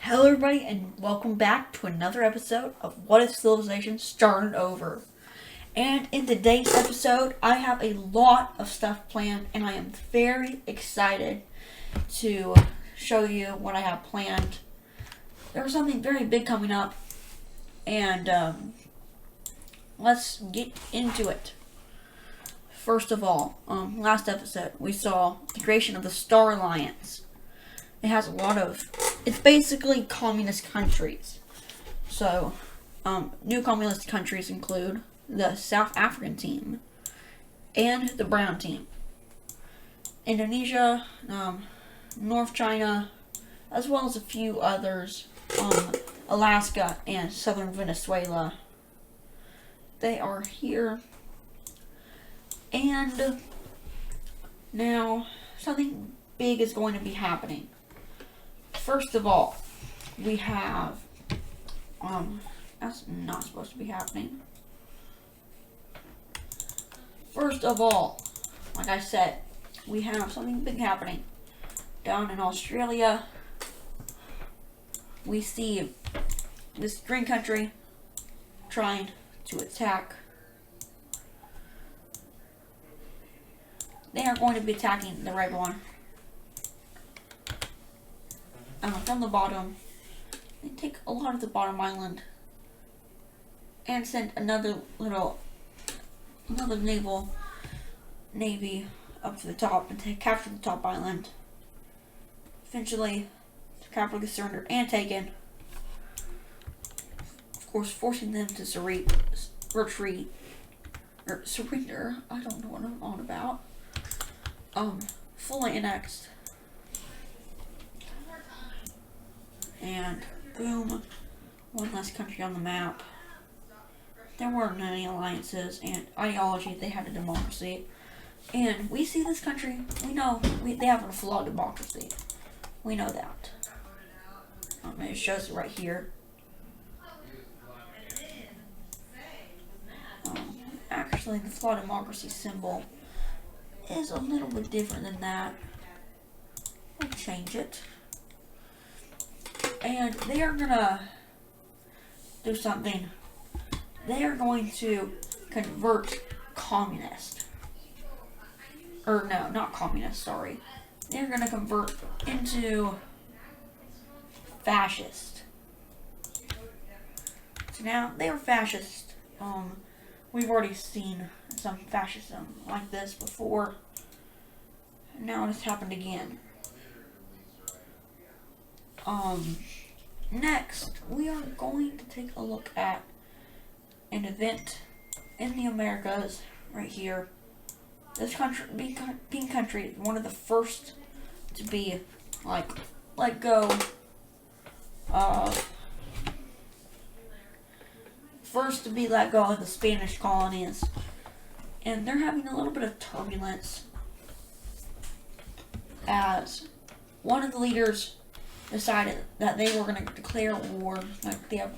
Hello, everybody, and welcome back to another episode of What If Civilization Started Over. And in today's episode, I have a lot of stuff planned, and I am very excited to show you what I have planned. There's something very big coming up, and let's get into it. First of all, last episode, we saw the creation of the Star Alliance. It has a lot of... It's basically communist countries. So, new communist countries include the South African team and the Brown team. Indonesia, North China, as well as a few others, Alaska and southern Venezuela. They are here. And now, something big is going to be happening. First of all, we have, that's not supposed to be happening. First of all, like I said, we have something big happening. Down in Australia, we see this green country trying to attack. They are going to be attacking the red one. From the bottom, they take a lot of the bottom island and send another navy up to the top and capture the top island. Eventually, the capital gets surrendered and taken. Of course, forcing them to retreat or surrender. I don't know what I'm on about. Fully annexed. And boom, one less country on the map. There weren't any alliances and ideology. They had a democracy. And we see this country, we know they have a flawed democracy. We know that. It shows it right here. Actually, the flawed democracy symbol is a little bit different than that. We'll change it. And they are gonna do something. They are going to convert communist. Or no, not communist, sorry. They're gonna convert into fascist. So now, they were fascist. We've already seen some fascism like this before. Now it has happened again. Next, we are going to take a look at an event in the Americas right here. This country, being country, one of the first to be, let go of, first to be let go of the Spanish colonies. And they're having a little bit of turbulence as one of the leaders decided that they were going to declare war. Like, they have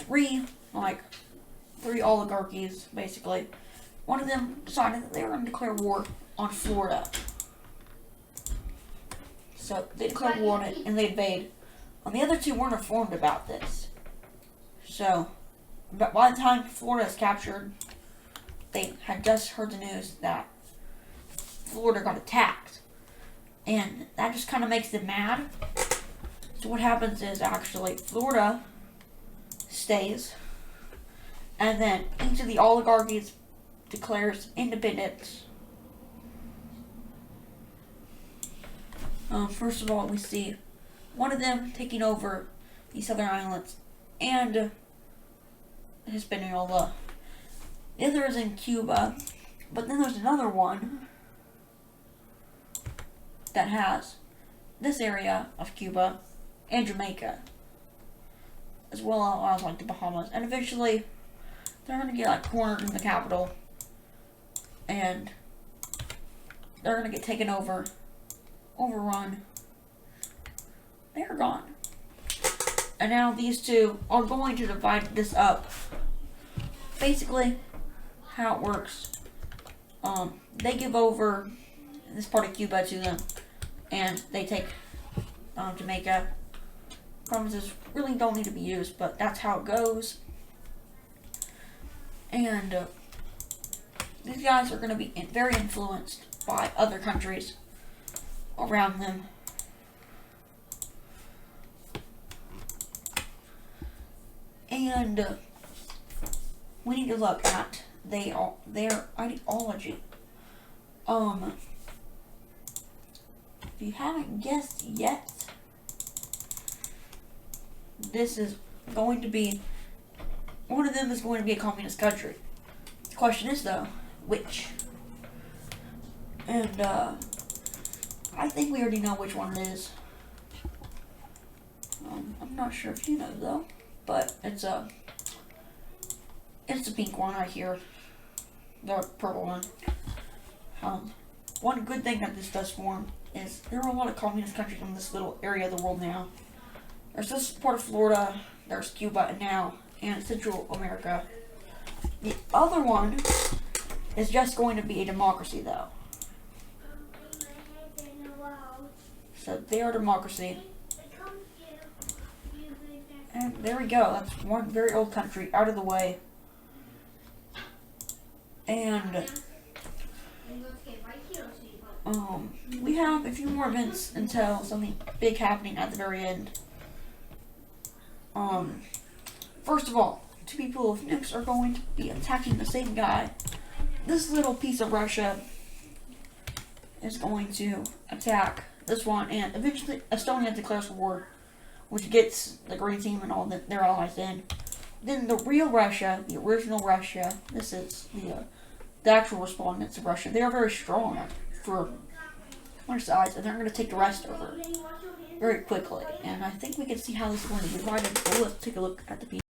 three oligarchies, basically. One of them decided that they were going to declare war on Florida. So they declared war on it and they invade. And the other two weren't informed about this. So, but by the time Florida is captured, they had just heard the news that Florida got attacked. And that just kind of makes them mad. So what happens is, actually, Florida stays. And then each of the oligarchies declares independence. First of all, we see one of them taking over the southern islands and Hispaniola. The other is in Cuba. But then there's another one that has this area of Cuba and Jamaica, as well as like the Bahamas. And eventually, they're gonna get cornered in the capital, and they're gonna get taken over, overrun. They're gone. And now these two are going to divide this up. Basically, how it works. They give over this part of Cuba to them, and they take Jamaica, provinces really don't need to be used, but that's how it goes. And these guys are going to be very influenced by other countries around them. And we need to look at their ideology. If you haven't guessed yet, this is going to be, one of them is going to be a communist country. The question is though, which? And I think we already know which one it is. I'm not sure if you know though, but it's the pink one right here, the purple one. One good thing that this does form is there are a lot of communist countries in this little area of the world now. There's this part of Florida, there's Cuba now, and Central America. The other one is just going to be a democracy though. So they are democracy. And there we go, that's one very old country out of the way. And we have a few more events until something big happening at the very end. First of all, two people with nukes are going to be attacking the same guy. This little piece of Russia is going to attack this one, and eventually Estonia declares war, which gets the green team and all their allies in. Then the real Russia, the original Russia, this is the actual respondents of Russia. They are very strong for their size, and they're going to take the rest over very quickly. And I think we can see how this is going to be divided. So let's take a look at the piece.